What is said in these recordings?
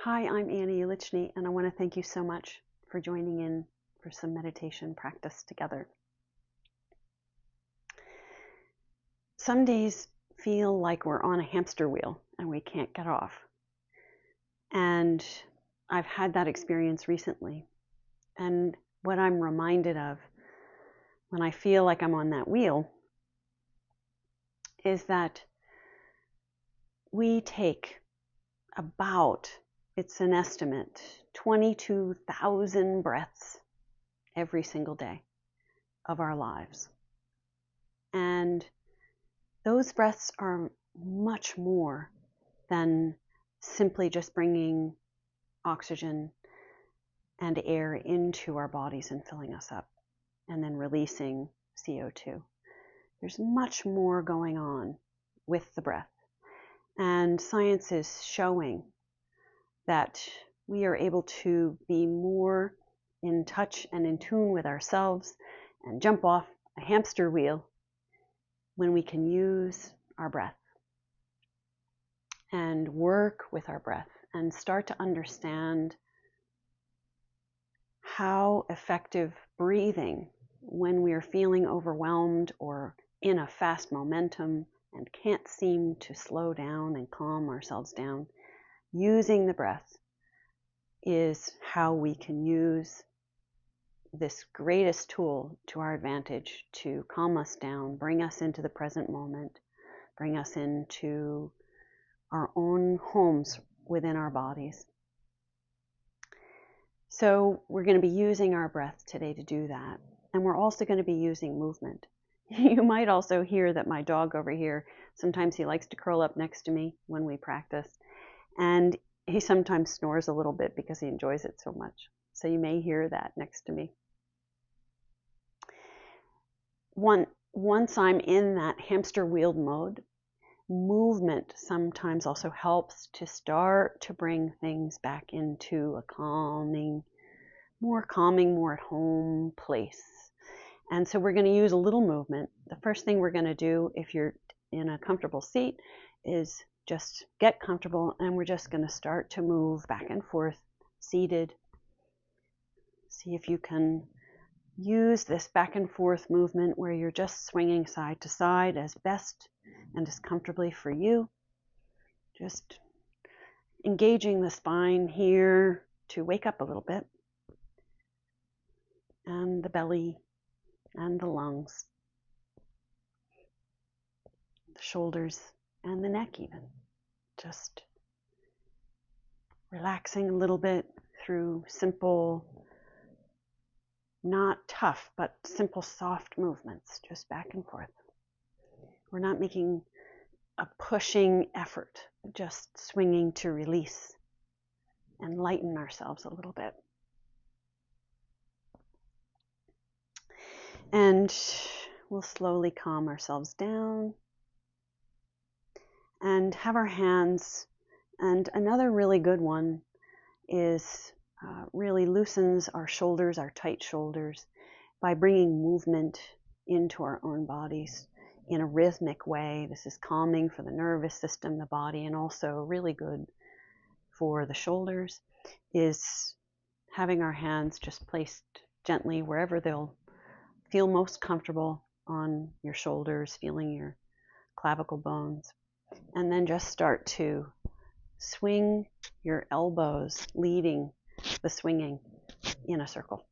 Hi, I'm Annie Ulichny, and I want to thank you so much for joining in for some meditation practice together. Some days feel like we're on a hamster wheel and we can't get off. And I've had that experience recently. And what I'm reminded of when I feel like I'm on that wheel is that we take about, it's an estimate, 22,000 breaths every single day of our lives. And those breaths are much more than simply just bringing oxygen and air into our bodies and filling us up and then releasing CO2. There's much more going on with the breath. And science is showing that we are able to be more in touch and in tune with ourselves and jump off a hamster wheel when we can use our breath and work with our breath and start to understand how effective breathing when we are feeling overwhelmed or in a fast momentum and can't seem to slow down and calm ourselves down. Using the breath is how we can use this greatest tool to our advantage to calm us down, bring us into the present moment, bring us into our own homes within our bodies. So we're going to be using our breath today to do that. And we're also going to be using movement. You might also hear that my dog over here, sometimes he likes to curl up next to me when we practice. And he sometimes snores a little bit because he enjoys it so much. So you may hear that next to me. Once I'm in that hamster wheel mode, movement sometimes also helps to start to bring things back into a calming, more at home place. And so we're going to use a little movement. The first thing we're going to do, if you're in a comfortable seat, is just get comfortable, and we're just going to start to move back and forth, seated. See if you can use this back and forth movement where you're just swinging side to side as best and as comfortably for you. Just engaging the spine here to wake up a little bit, and the belly and the lungs, the shoulders and the neck even. Just relaxing a little bit through simple, not tough, but simple soft movements, just back and forth. We're not making a pushing effort, just swinging to release and lighten ourselves a little bit. And we'll slowly calm ourselves down and have our hands. And another really good one is really loosens our shoulders, our tight shoulders, by bringing movement into our own bodies in a rhythmic way. This is calming for the nervous system, the body, and also really good for the shoulders, is having our hands just placed gently wherever they'll feel most comfortable on your shoulders, feeling your clavicle bones, and then just start to swing your elbows, leading the swinging in a circle.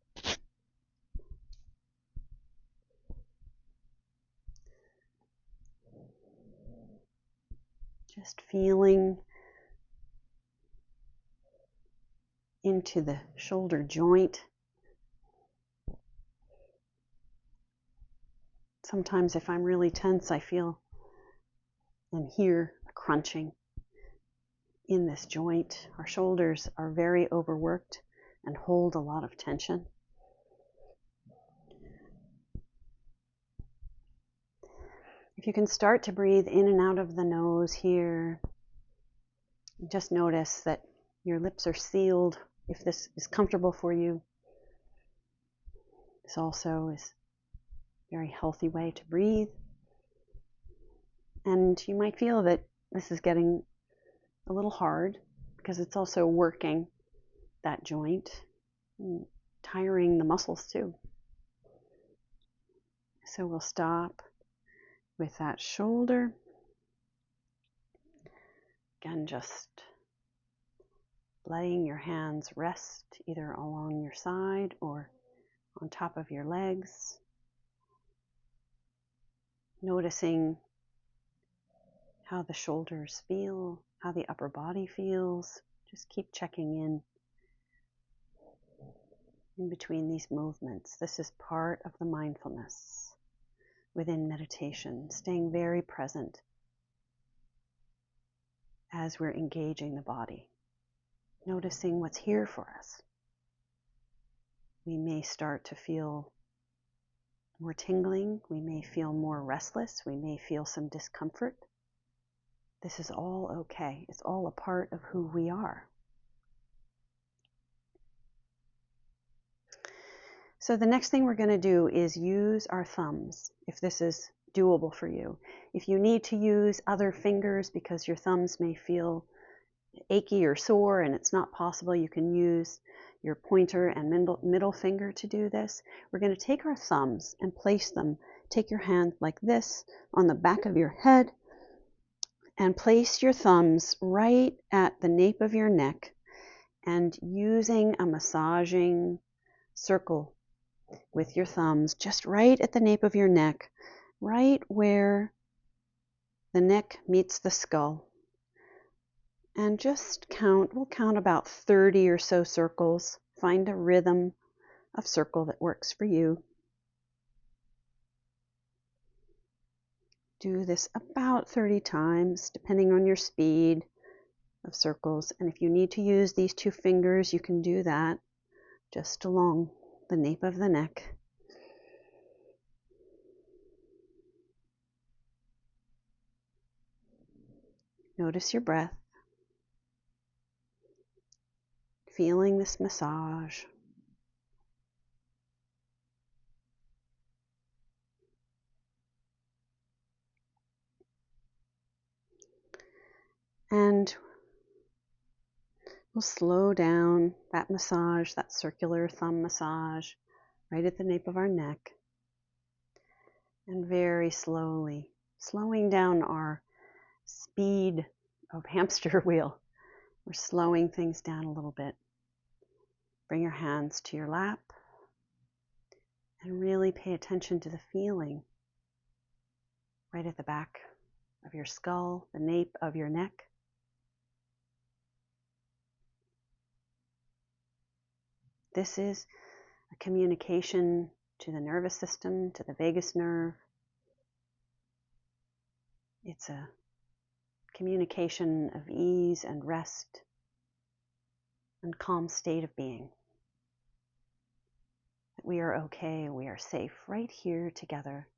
Just feeling into the shoulder joint. Sometimes if I'm really tense, I feel and hear a crunching in this joint. Our shoulders are very overworked and hold a lot of tension. If you can start to breathe in and out of the nose here, just notice that your lips are sealed. If this is comfortable for you, this also is a very healthy way to breathe. And you might feel that this is getting a little hard because it's also working that joint, tiring the muscles too. So we'll stop with that shoulder. Again, just letting your hands rest either along your side or on top of your legs. Noticing how the shoulders feel, how the upper body feels. Just keep checking in between these movements. This is part of the mindfulness within meditation, staying very present as we're engaging the body, noticing what's here for us. We may start to feel more tingling, we may feel more restless, we may feel some discomfort. This is all okay. It's all a part of who we are. So the next thing we're going to do is use our thumbs, if this is doable for you. If you need to use other fingers because your thumbs may feel achy or sore and it's not possible, you can use your pointer and middle finger to do this. We're going to take our thumbs and place them, take your hand like this on the back of your head and place your thumbs right at the nape of your neck, and using a massaging circle with your thumbs just right at the nape of your neck, right where the neck meets the skull. And just we'll count about 30 or so circles. Find a rhythm of circle that works for you. Do this about 30 times, depending on your speed of circles. And if you need to use these two fingers, you can do that just along the nape of the neck. Notice your breath. Feeling this massage. And we'll slow down that massage, that circular thumb massage, right at the nape of our neck. And very slowly, slowing down our speed of hamster wheel. We're slowing things down a little bit. Bring your hands to your lap and really pay attention to the feeling right at the back of your skull, the nape of your neck. This is a communication to the nervous system, to the vagus nerve. It's a communication of ease and rest and calm state of being. That we are okay, we are safe right here together,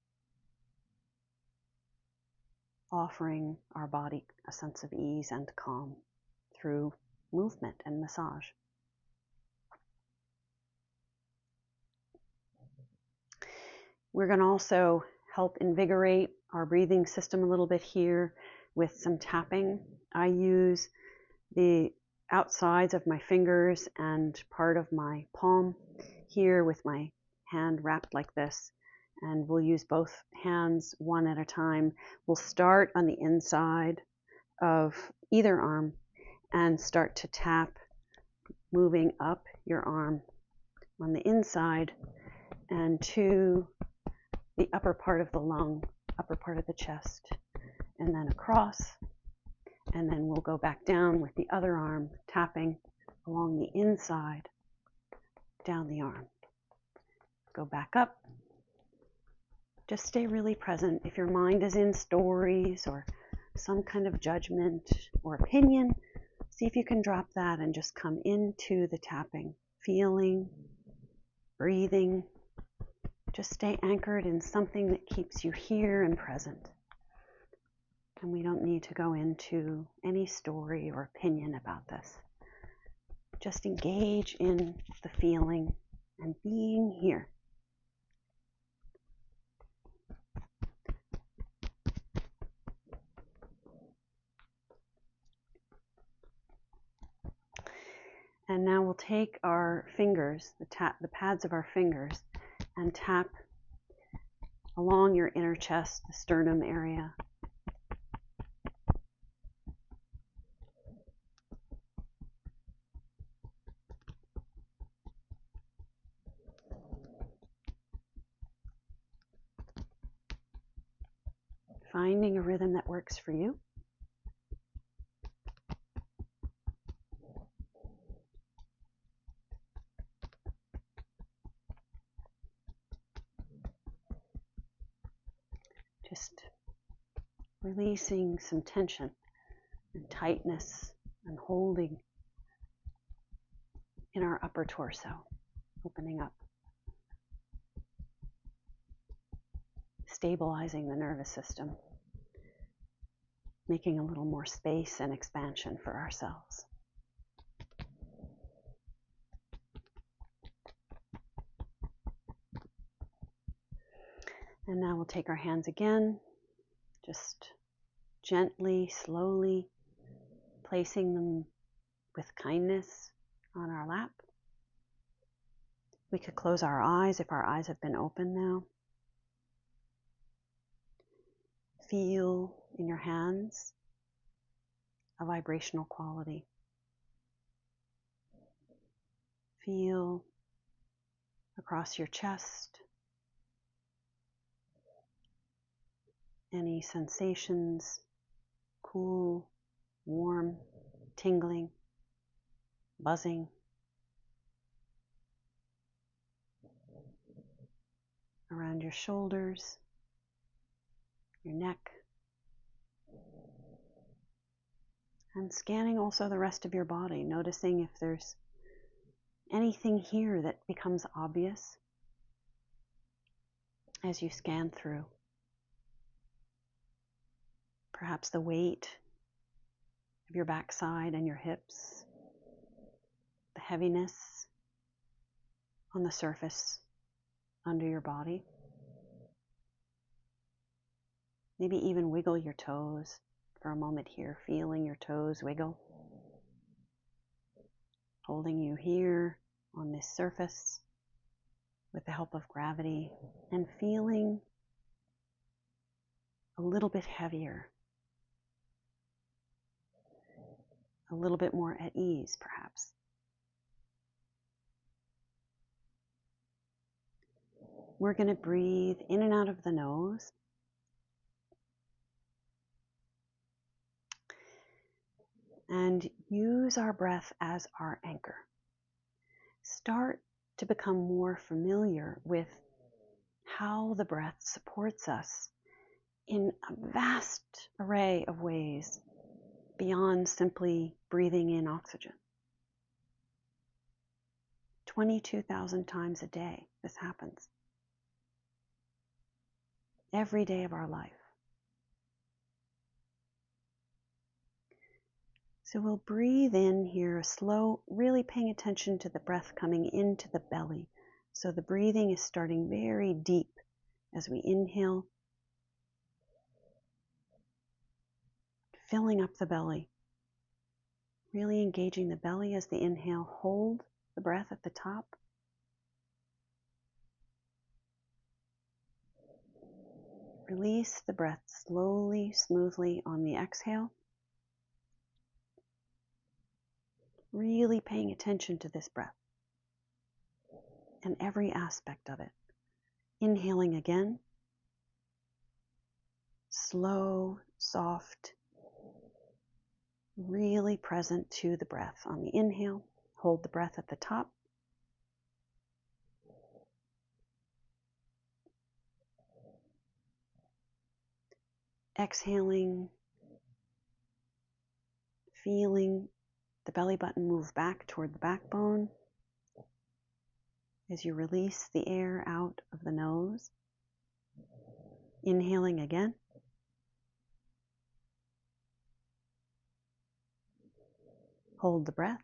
offering our body a sense of ease and calm through movement and massage. We're going to also help invigorate our breathing system a little bit here with some tapping. I use the outsides of my fingers and part of my palm here with my hand wrapped like this, and we'll use both hands one at a time. We'll start on the inside of either arm and start to tap, moving up your arm on the inside and to the upper part of the lung, upper part of the chest, and then across. And then we'll go back down with the other arm, tapping along the inside, down the arm. Go back up. Just stay really present. If your mind is in stories or some kind of judgment or opinion, see if you can drop that and just come into the tapping, feeling, breathing. Just stay anchored in something that keeps you here and present. And we don't need to go into any story or opinion about this. Just engage in the feeling and being here. And now we'll take our fingers, the pads of our fingers, and tap along your inner chest, the sternum area. Finding a rhythm that works for you. Just releasing some tension and tightness and holding in our upper torso, opening up, stabilizing the nervous system, making a little more space and expansion for ourselves. And now we'll take our hands again, just gently, slowly placing them with kindness on our lap. We could close our eyes if our eyes have been open now. Feel in your hands a vibrational quality. Feel across your chest any sensations, cool, warm, tingling, buzzing. Around your shoulders, your neck, and scanning also the rest of your body, noticing if there's anything here that becomes obvious as you scan through. Perhaps the weight of your backside and your hips, the heaviness on the surface under your body. Maybe even wiggle your toes for a moment here, feeling your toes wiggle, holding you here on this surface with the help of gravity, and feeling a little bit heavier, a little bit more at ease, perhaps. We're going to breathe in and out of the nose. And use our breath as our anchor. Start to become more familiar with how the breath supports us in a vast array of ways beyond simply breathing in oxygen. 22,000 times a day this happens. Every day of our life. So we'll breathe in here, slow, really paying attention to the breath coming into the belly. So the breathing is starting very deep as we inhale, filling up the belly, really engaging the belly as the inhale. Hold the breath at the top. Release the breath slowly, smoothly on the exhale. Really paying attention to this breath and every aspect of it. Inhaling again. Slow, soft, really present to the breath on the inhale. Hold the breath at the top. Exhaling, feeling the belly button move back toward the backbone as you release the air out of the nose. Inhaling again. Hold the breath.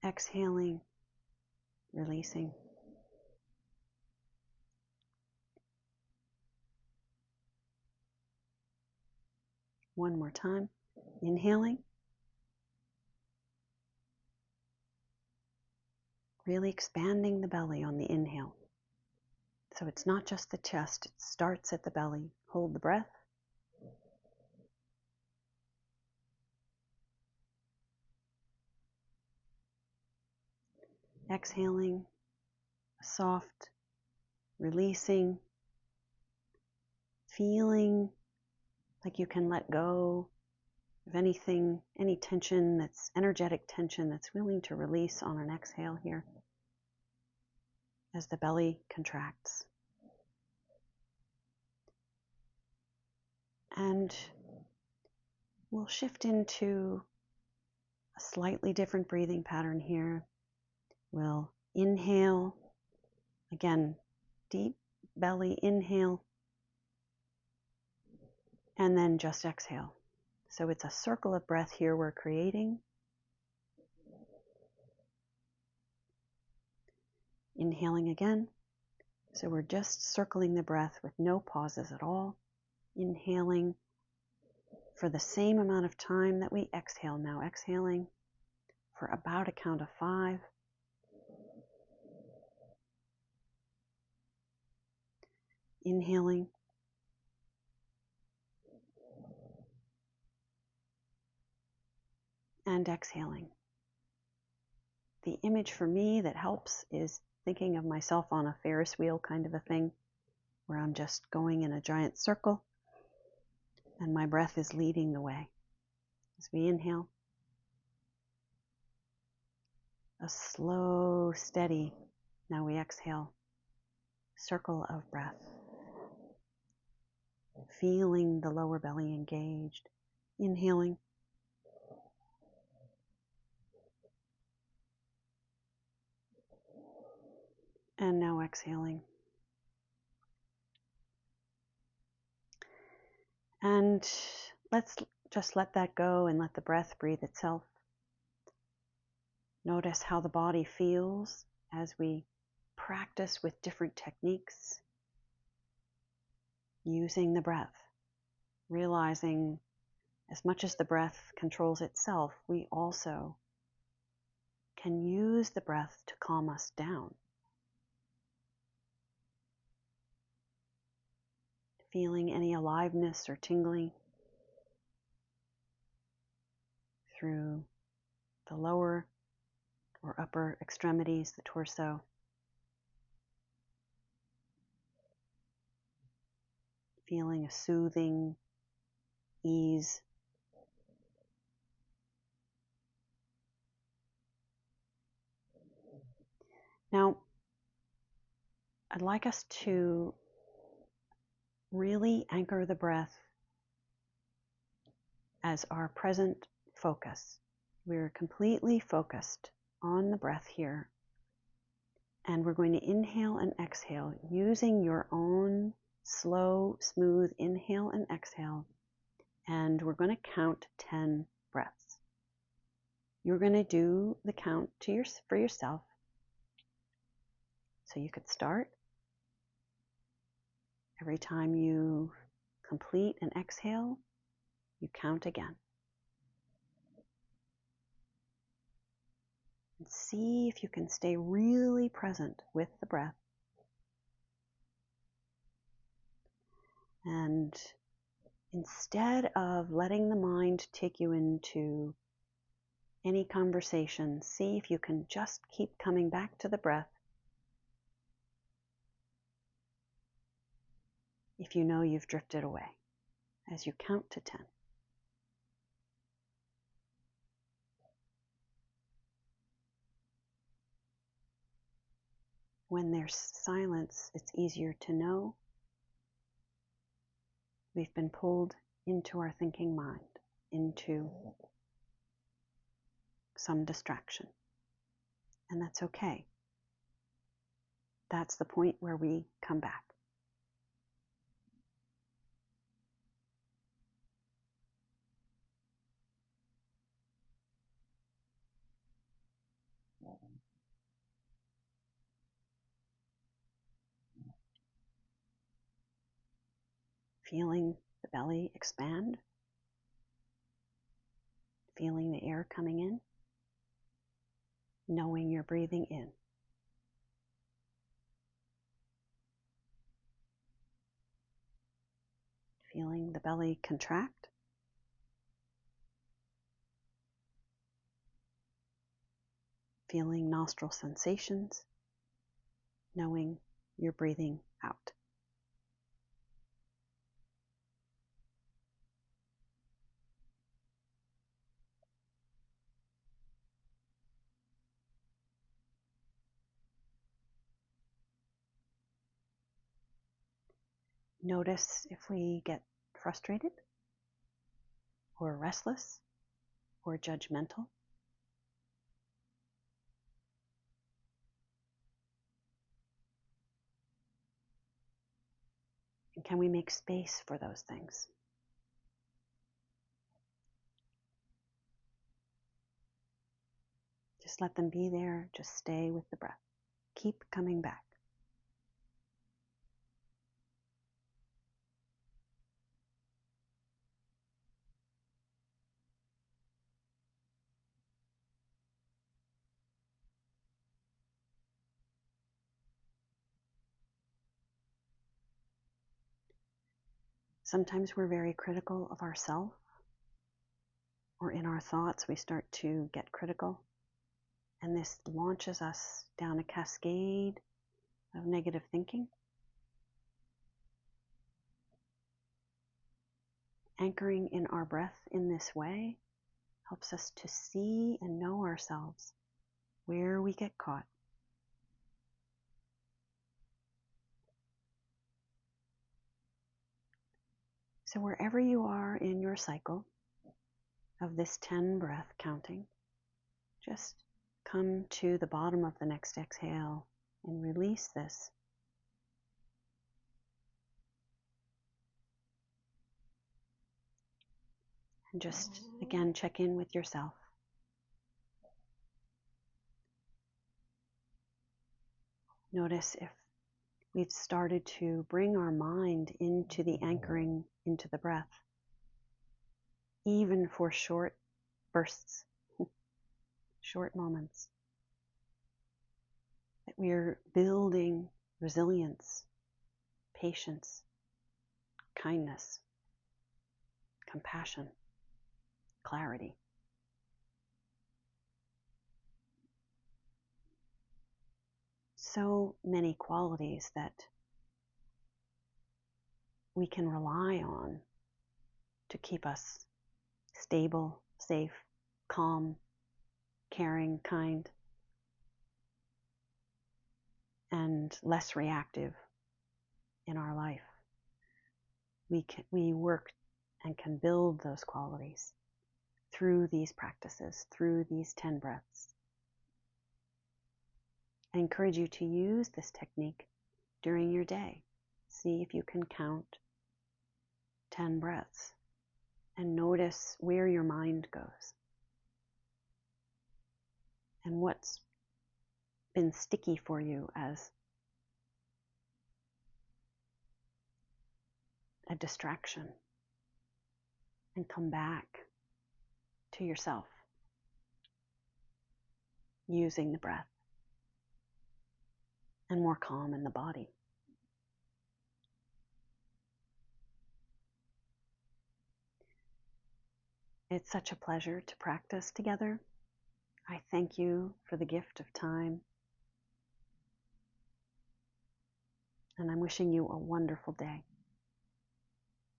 Exhaling, releasing. One more time. Inhaling. Really expanding the belly on the inhale. So it's not just the chest, it starts at the belly. Hold the breath. Exhaling, soft, releasing, feeling like you can let go of anything, any tension that's energetic tension that's willing to release on an exhale here as the belly contracts. And we'll shift into a slightly different breathing pattern here. We'll inhale, again, deep belly inhale, and then just exhale. So it's a circle of breath here we're creating. Inhaling again. So we're just circling the breath with no pauses at all. Inhaling for the same amount of time that we exhale. Now exhaling for about a count of 5. Inhaling. And exhaling. The image for me that helps is thinking of myself on a Ferris wheel kind of a thing, where I'm just going in a giant circle and my breath is leading the way. As we inhale, a slow, steady, now we exhale, circle of breath. Feeling the lower belly engaged. Inhaling. And now exhaling. And let's just let that go and let the breath breathe itself. Notice how the body feels as we practice with different techniques, using the breath, realizing as much as the breath controls itself, we also can use the breath to calm us down. Feeling any aliveness or tingling through the lower or upper extremities, the torso. Feeling a soothing ease. Now, I'd like us to really anchor the breath as our present focus. We're completely focused on the breath here. And we're going to inhale and exhale using your own slow, smooth inhale and exhale. And we're going to count 10 breaths. You're going to do the count for yourself. So you could start. Every time you complete an exhale, you count again. And see if you can stay really present with the breath. And instead of letting the mind take you into any conversation, see if you can just keep coming back to the breath. If you know you've drifted away as you count to 10. When there's silence, it's easier to know we've been pulled into our thinking mind, into some distraction. And that's okay. That's the point where we come back. Feeling the belly expand. feeling the air coming in, knowing you're breathing in. Feeling the belly contract. Feeling nostril sensations, knowing you're breathing out. Notice if we get frustrated or restless or judgmental. And can we make space for those things? Just let them be there. Just stay with the breath. Keep coming back. Sometimes we're very critical of ourselves, or in our thoughts we start to get critical, and this launches us down a cascade of negative thinking. Anchoring in our breath in this way helps us to see and know ourselves where we get caught. So wherever you are in your cycle of this 10 breath counting, just come to the bottom of the next exhale and release this. And just again check in with yourself. Notice if we've started to bring our mind into the anchoring into the breath, even for short bursts, short moments, that we're building resilience, patience, kindness, compassion, clarity. So many qualities that we can rely on to keep us stable, safe, calm, caring, kind, and less reactive in our life. We work and can build those qualities through these practices, through these 10 breaths. I encourage you to use this technique during your day. See if you can count 10 breaths and notice where your mind goes and what's been sticky for you as a distraction, and come back to yourself using the breath and more calm in the body. It's such a pleasure to practice together. I thank you for the gift of time, and I'm wishing you a wonderful day.